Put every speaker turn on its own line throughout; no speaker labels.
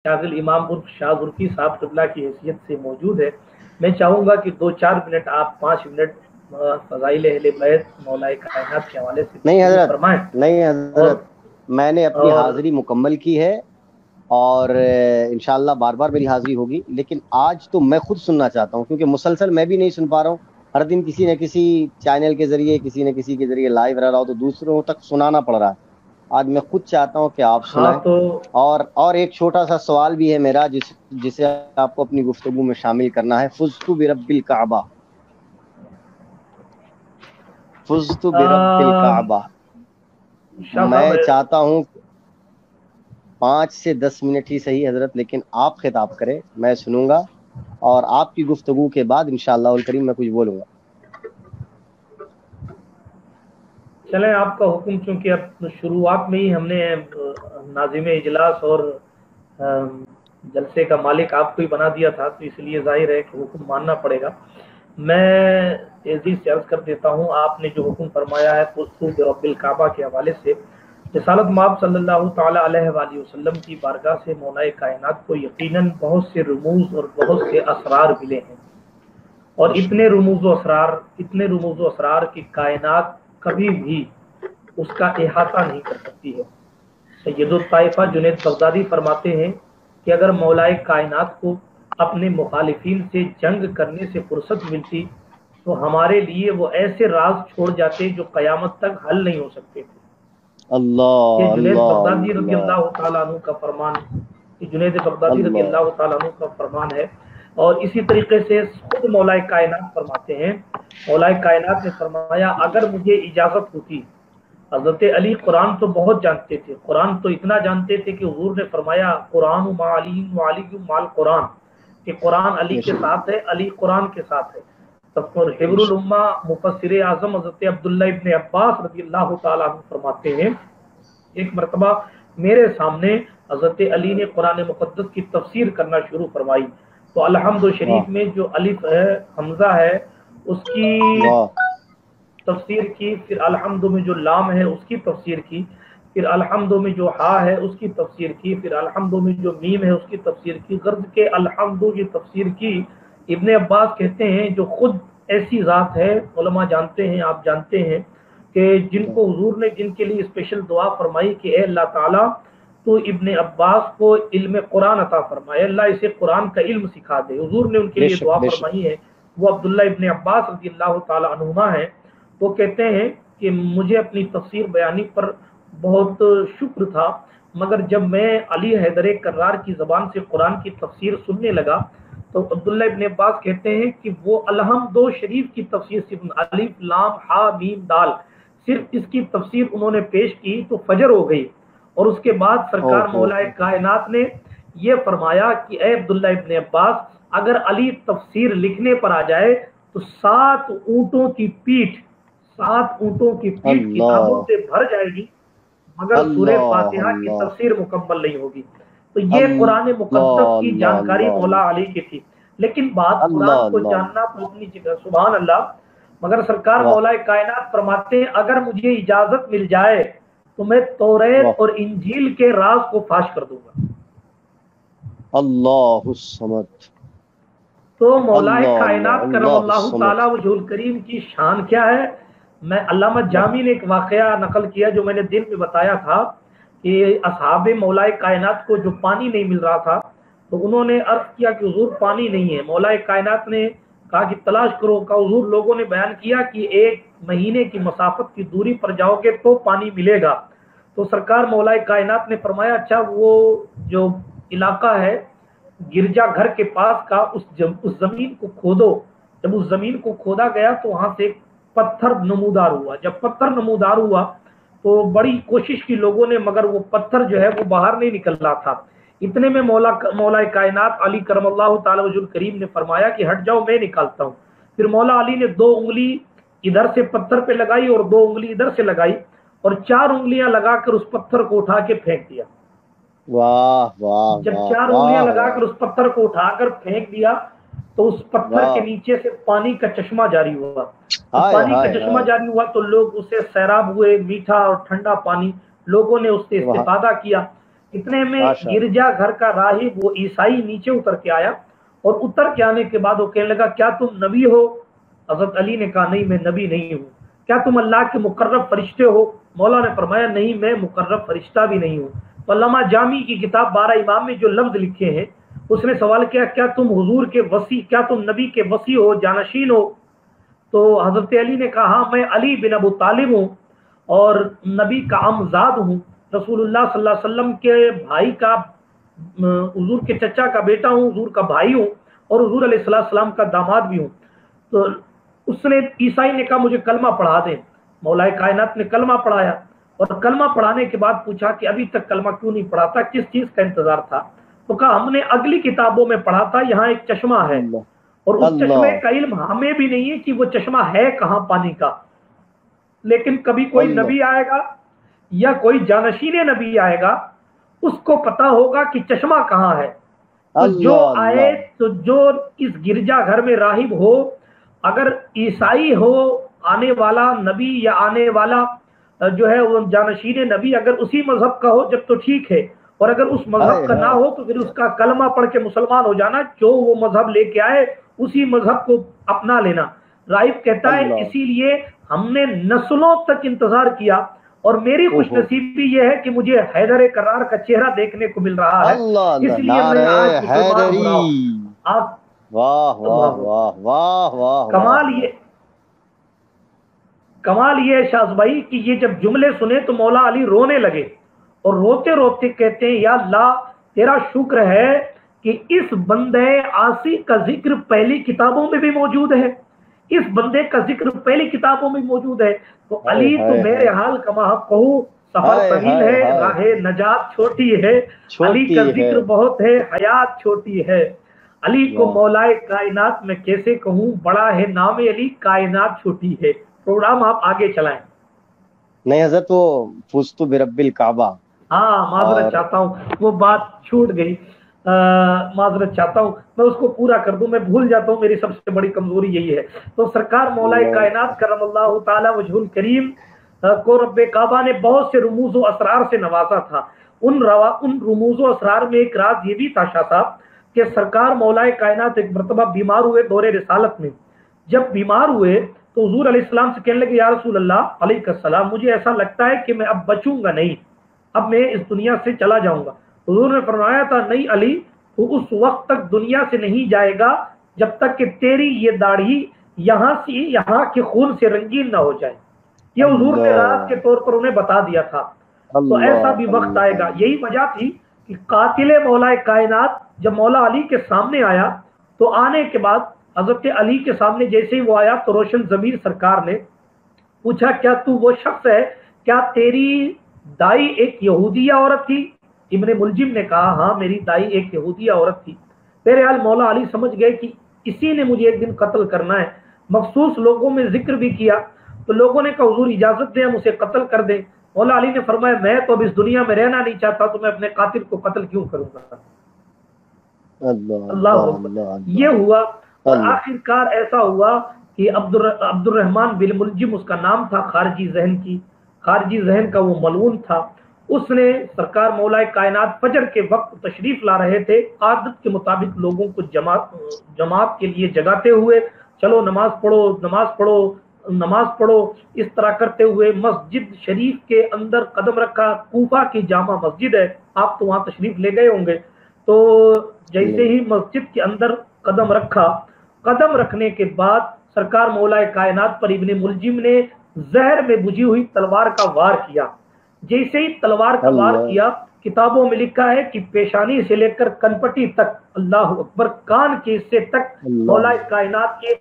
شاغل امام عرف شاہ زلفی صاحب قبلہ کی حیثیت سے موجود ہے، میں چاہوں گا کہ 2-4 منٹ آپ 5 منٹ فضائل اہل بیت مولا کائنات کے حوالے سے
نہیں
گفتگو
حضرت،
فرمائیں۔
نہیں
اور
حضرت، میں نے اپنی
اور
حاضری مکمل کی ہے، اور انشاءاللہ بار بار میری حاضری ہوگی، لیکن آج تو میں خود سننا چاہتا ہوں، کیونکہ مسلسل میں بھی نہیں سن پا رہا ہوں۔ ہر دن کسی نہ کسی چینل کے ذریعے، کسی نہ کسی کے ذریعے لائیو رہ رہا ہوں، تو دوسروں تک سنانا پڑ رہا ہے۔ آج میں خود چاہتا ہوں کہ آپ
ہاں
سنائیں۔
تو
اور ایک چھوٹا سا سوال بھی ہے میرا، جسے آپ کو اپنی گفتگو میں شامل کرنا ہے۔ فزت برب الکعبہ، فزت برب الکعبہ۔
شاہ صاحب
میں چاہتا ہوں 5 سے 10 منٹ ہی صحیح حضرت، لیکن آپ خطاب کریں، میں سنوں گا، اور آپ کی گفتگو کے بعد انشاءاللہ الکریم میں کچھ بولوں گا۔
چلیں، آپ کا حکم، چونکہ اب شروعات میں ہی ہم نے ناظم اجلاس اور جلسے کا مالک آپ کو ہی بنا دیا تھا، تو اس لیے ظاہر ہے کہ حکم ماننا پڑے گا۔ میں تیزی سے عرض کر دیتا ہوں، آپ نے جو حکم فرمایا ہے فزت برب الکعبہ کے حوالے سے، رسالت مآب صلی اللہ تعالی علیہ وآلہ وسلم کی بارگاہ سے مولا کائنات کو یقیناً بہت سے رموز اور بہت سے اسرار ملے ہیں، اور اتنے رموز و اسرار کی کائنات کبھی بھی اس کا احاطہ نہیں کر سکتی ہے۔ سید الطائفہ جنید بغدادی فرماتے ہیں کہ اگر مولائے کائنات کو اپنے مخالفین سے جنگ کرنے سے فرصت ملتی تو ہمارے لیے وہ ایسے راز چھوڑ جاتے جو قیامت تک حل نہیں ہو سکتے تھے۔ یہ
اللہ
جنید
اللہ
بغدادی رضی
اللہ
اللہ تعالیٰ عنہ کا فرمان یہ جنید بغدادی رضی
اللہ۔
اللہ تعالیٰ عنہ کا فرمان ہے۔ اور اسی طریقے سے خود مولائے کائنات فرماتے ہیں، مولائے کائنات نے فرمایا اگر مجھے اجازت ہوتی، حضرت علی قرآن تو بہت جانتے تھے، قرآن تو اتنا جانتے تھے کہ حضور نے فرمایا قرآن مع علی و علی مع القرآن، کہ قرآن علی
بے
کے
شک،
ساتھ ہے، علی قرآن کے ساتھ ہے۔ تب
بے
حبر
شک۔
الامہ مفسر اعظم حضرت عبداللہ ابن عباس رضی اللہ تعالیٰ عنہ فرماتے ہیں ایک مرتبہ میرے سامنے حضرت علی نے قرآن مقدس کی تفسیر کرنا شروع فرمائی، تو الحمد
واہ
شریف میں جو الف ہے، حمزہ ہے، اس کی
واہ
تفسیر کی، پھر الحمد میں جو لام ہے اس کی تفسیر کی، پھر الحمد میں جو ہا ہے اس کی تفسیر کی، پھر الحمد میں جو میم ہے اس کی تفسیر کی، غرض کے الحمد کی تفسیر کی۔ ابن عباس کہتے ہیں جو خود ایسی ذات ہے، علماء جانتے ہیں، آپ جانتے ہیں کہ جن کو حضور نے جن کے لیے اسپیشل دعا فرمائی کہ اے اللہ تعالیٰ تو ابن عباس کو علم قرآن عطا فرمائے، اللہ اسے قرآن کا علم سکھا دے، حضور نے ان کے
بے
لیے
شک
دعا
بے شک۔
فرمائی ہے۔ وہ عبداللہ ابن عباس رضی اللہ تعالیٰ عنہما ہیں، وہ کہتے ہیں کہ مجھے اپنی تفسیر بیانی پر بہت شکر تھا، مگر جب میں علی حیدر کرار کی زبان سے قرآن کی تفسیر سننے لگا تو عبداللہ ابن عباس کہتے ہیں کہ وہ الحمد شریف کی تفسیر صرف الف لام ہا میم دال صرف اس کی تفسیر انہوں نے پیش کی تو فجر ہو گئی، اور اس کے بعد
او
سرکار
ہو
مولا کائنات نے یہ فرمایا کہ اے عبداللہ ابن عباس اگر علی تفسیر لکھنے پر آ جائے تو 7 اونٹوں کی پیٹھ کتابوں
اللہ
سے بھر جائے گی، مگر سورہ
اللہ
فاتحہ کی
اللہ
تفسیر مکمل نہیں ہوگی۔ تو یہ قرآن مقدس
اللہ
کی
اللہ
جانکاری
اللہ
مولا علی کی تھی، لیکن بات
اللہ
قرآن کو
اللہ
جاننا تو اپنی جگہ، سبحان اللہ، مگر سرکار
واہ
مولا کائنات فرماتے ہیں اگر مجھے اجازت مل جائے تو میں توریت
واہ
اور انجیل کے راز کو فاش کر دوں گا۔
اللہ الصمد،
تو مولا
اللہ اللہ
کائنات کرم
اللہ
اللہ
الصمد۔
تعالیٰ وجہ الکریم کی شان کیا ہے؟ میں علامہ
واہ
جامی نے ایک واقعہ نقل کیا جو میں نے دن میں بتایا تھا کہ اصحاب مولا کائنات کو جو پانی نہیں مل رہا تھا تو انہوں نے عرض کیا کہ حضور پانی نہیں ہے، مولا کائنات نے کہا کہ تلاش کرو، کا حضور لوگوں نے بیان کیا کہ 1 مہینے کی مسافت کی دوری پر جاؤ گے تو پانی ملے گا۔ تو سرکار مولا کائنات نے فرمایا اچھا وہ جو علاقہ ہے گرجا گھر کے پاس کا اس زمین کو کھودو۔ جب اس زمین کو کھودا گیا تو وہاں سے ایک پتھر نمودار ہوا، جب پتھر نمودار ہوا تو بڑی کوشش کی لوگوں نے، مگر وہ پتھر جو ہے وہ باہر نہیں نکل رہا تھا۔ اتنے میں مولا کائنات علی کرم اللہ تعالی وجہ الکریم نے فرمایا کہ ہٹ جاؤ میں نکالتا ہوں۔ پھر مولا علی نے 2 انگلی ادھر سے پتھر پہ لگائی اور 2 انگلی ادھر سے لگائی اور 4 انگلیاں لگا کر اس پتھر کو اٹھا کے پھینک دیا۔
واہ واہ
جب
واہ
4 انگلیاں
واہ
لگا
واہ
کر اس پتھر کو اٹھا کر پھینک دیا تو اس پتھر کے
واہ،
نیچے سے پانی کا چشمہ جاری ہوا۔ تو
ہائے
پانی کا
ہائے
چشمہ
ہائے،
جاری ہوا تو لوگ اسے سیراب ہوئے، میٹھا اور ٹھنڈا پانی، لوگوں نے اس سے
واہ
استفادہ کیا۔ اتنے میں
ماشاء اللہ،
گرجا گھر کا راہب وہ عیسائی نیچے اتر کے آیا، اور اتر کے آنے کے بعد وہ کہنے لگا کیا تم نبی ہو؟ حضرت علی نے کہا نہیں میں نبی نہیں ہوں۔ کیا تم اللہ کے مقرب فرشتے ہو؟ مولا نے فرمایا نہیں میں مقرب فرشتہ بھی نہیں ہوں۔ تو علامہ جامی کی کتاب 12 امام میں جو لفظ لکھے ہیں، اس نے سوال کیا کیا تم حضور کے وصی، کیا تم نبی کے وصی ہو، جانشین ہو؟ تو حضرت علی نے کہا ہاں میں علی بن ابو طالب ہوں اور نبی کا عمزاد ہوں، رسول اللہ صلی اللہ علیہ وسلم کے بھائی کا، حضور کے چچا کا بیٹا ہوں، حضور کا بھائی ہوں، اور حضور علیہ السلام کا داماد بھی ہوں۔ تو اس نے عیسائی نے کہا مجھے کلمہ پڑھا دیں۔ مولا کائنات نے کلمہ پڑھایا، اور کلمہ پڑھانے کے بعد پوچھا کہ ابھی تک کلمہ کیوں نہیں پڑھا تھا، کس چیز کا انتظار تھا؟ تو کہا ہم نے اگلی کتابوں میں پڑھا تھا یہاں ایک چشمہ ہے،
اللہ
اور اس چشمے
اللہ
کا علم ہمیں بھی نہیں ہے کہ وہ چشمہ ہے کہاں پانی کا، لیکن کبھی کوئی
اللہ
نبی آئے گا یا کوئی جانشین نبی آئے گا، اس کو پتا ہوگا کہ چشمہ کہاں ہے۔ تو جو
اللہ
آئے،
اللہ
تو جو اس گرجا گھر میں راہب ہو، اگر عیسائی ہو آنے والا نبی، یا آنے والا جو ہے وہ جانشین نبی اگر اسی مذہب کا ہو جب تو ٹھیک ہے، اور اگر اس مذہب
ہائے
کا نہ
ہائے
ہو تو پھر اس کا کلمہ پڑھ کے مسلمان ہو جانا، جو وہ مذہب لے کے آئے اسی مذہب کو اپنا لینا۔ راہب کہتا ہے
اللہ
اسی لیے ہم نے نسلوں تک انتظار کیا، اور میری خوش
اوہو
نصیبی یہ ہے کہ مجھے حیدر کرار کا چہرہ دیکھنے کو مل رہا ہے،
اللہ
اس
اللہ
لیے میں آج
نعرہ
مسلمان ہو رہا ہوں۔
حیدری،
آپ
واہ واہ واہ واہ واہ واہ
کمال یہ ہے شاذ بھائی کہ یہ جب جملے سنے تو مولا علی رونے لگے، اور روتے روتے کہتے ہیں یا اللہ تیرا شکر ہے کہ اس بندے عاصی کا ذکر پہلی کتابوں میں بھی موجود ہے، اس بندے کا ذکر پہلی کتابوں میں موجود ہے۔ تو
ہائے
علی تو
ہائے
میرے
ہائے
حال کما کہوں، سفر
ہائے
طویل
ہائے
ہے
ہائے
راہ نجات چھوٹی ہے، علی
چھوٹی
کا
ہے،
ذکر بہت ہے حیات چھوٹی ہے، علی کو
واہ
مولائے کائنات میں کیسے کہوں، بڑا ہے نام علی کائنات چھوٹی ہے۔ پروگرام آپ آگے چلائیں۔
نہیں حضرت وہ فزت برب الکعبہ،
ہاں معذرت
اور
چاہتا ہوں، وہ بات چھوٹ گئی، معذرت چاہتا ہوں، میں اس کو پورا کر دوں، میں بھول جاتا ہوں، میری سب سے بڑی کمزوری یہی ہے۔ تو سرکار مولا کائنات کرم اللہ تعالی وجہ الکریم کو رب کعبہ نے بہت سے رموز و اسرار سے نوازا تھا۔ ان رموز و اسرار میں ایک راز یہ بھی تھا شاہ صاحب کہ سرکار مولا کائنات ایک مرتبہ بیمار ہوئے دور رسالت میں۔ جب بیمار ہوئے تو حضور علیہ السلام سے کہنے لگے یا رسول اللہ علیہ السلام مجھے ایسا لگتا ہے کہ میں اب بچوں گا نہیں، اب میں اس دنیا سے چلا جاؤں گا۔ حضور نے فرمایا تھا نہیں علی، تو اس وقت تک دنیا سے نہیں جائے گا جب تک کہ تیری یہ داڑھی یہاں سے، یہاں کے خون سے رنگین نہ ہو جائے۔ یہ حضور نے راز کے
اللہ
طور پر انہیں بتا دیا تھا۔ تو ایسا بھی
اللہ
وقت آئے گا۔
اللہ
یہی وجہ تھی کہ قاتل مولا کائنات جب مولا علی کے سامنے آیا تو آنے کے بعد حضرت علی کے سامنے جیسے ہی وہ آیا تو روشن ضمیر سرکار نے پوچھا کیا تو وہ شخص ہے، کیا تیری دائی ایک یہودیہ عورت تھی؟ ابن ملجم نے کہا ہاں میری دائی ایک یہودیہ عورت تھی۔ بہرحال مولا علی سمجھ گئے کہ اسی نے مجھے ایک دن قتل کرنا ہے۔ مخصوص لوگوں میں ذکر بھی کیا تو لوگوں نے کہا حضور اجازت دیں ہم اسے قتل کر دیں۔ مولا علی نے فرمایا میں تو اب اس دنیا میں رہنا نہیں چاہتا، تو میں اپنے قاتل کو قتل کیوں کروں گا؟
اللہ
اللہ
اللہ
اکبر۔
اللہ
یہ ہوا، اور
اللہ
آخر کار ایسا ہوا کہ عبد الرحمن بن ملجم اس کا نام تھا، خارجی ذہن کا وہ ملعون تھا۔ اس نے سرکار مولا کائنات فجر کے وقت تشریف لا رہے تھے، عادت کے مطابق لوگوں کو جماعت کے لیے جگاتے ہوئے چلو نماز پڑھو نماز پڑھو نماز پڑھو، اس طرح کرتے ہوئے مسجد شریف کے اندر قدم رکھا۔ کوفہ کی جامع مسجد ہے، آپ تو وہاں تشریف لے گئے ہوں گے۔ تو جیسے ہی مسجد کے اندر قدم رکھا، قدم رکھنے کے بعد سرکار مولا کائنات پر ابن ملجم نے زہر میں بجھی ہوئی تلوار کا وار کیا۔ جیسے ہی تلوار کا وار
اللہ
کیا، کتابوں میں لکھا ہے کہ پیشانی سے لے کر کنپٹی تک، اللہ اکبر، کان کے حصے تک مولا
اللہ
کائنات کے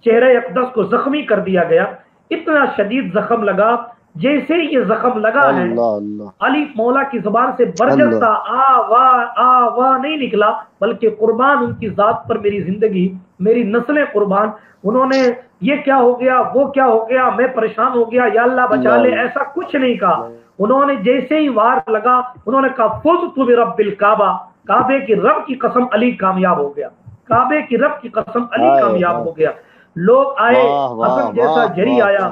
چہرے اقدس کو زخمی کر دیا گیا۔ اتنا شدید زخم لگا، جیسے یہ زخم لگا ہے
اللہ اللہ
علی مولا کی زبان سے برجستہ آ واہ نہیں نکلا، بلکہ قربان ان کی ذات پر میری زندگی، میری نسلیں قربان، انہوں نے یہ کیا ہو گیا وہ کیا ہو گیا میں پریشان ہو گیا یا اللہ بچا لے، ایسا کچھ نہیں کہا۔ انہوں نے جیسے ہی وار لگا انہوں نے کہا فزت برب الکعبہ، کعبے کی رب کی قسم علی کامیاب ہو گیا، کعبے کی رب کی قسم علی
ہائے
کامیاب
ہائے
ہو گیا۔ لوگ آئے،
واہ واہ
حسن جیسا
واہ
جری
واہ
آیا،
واہ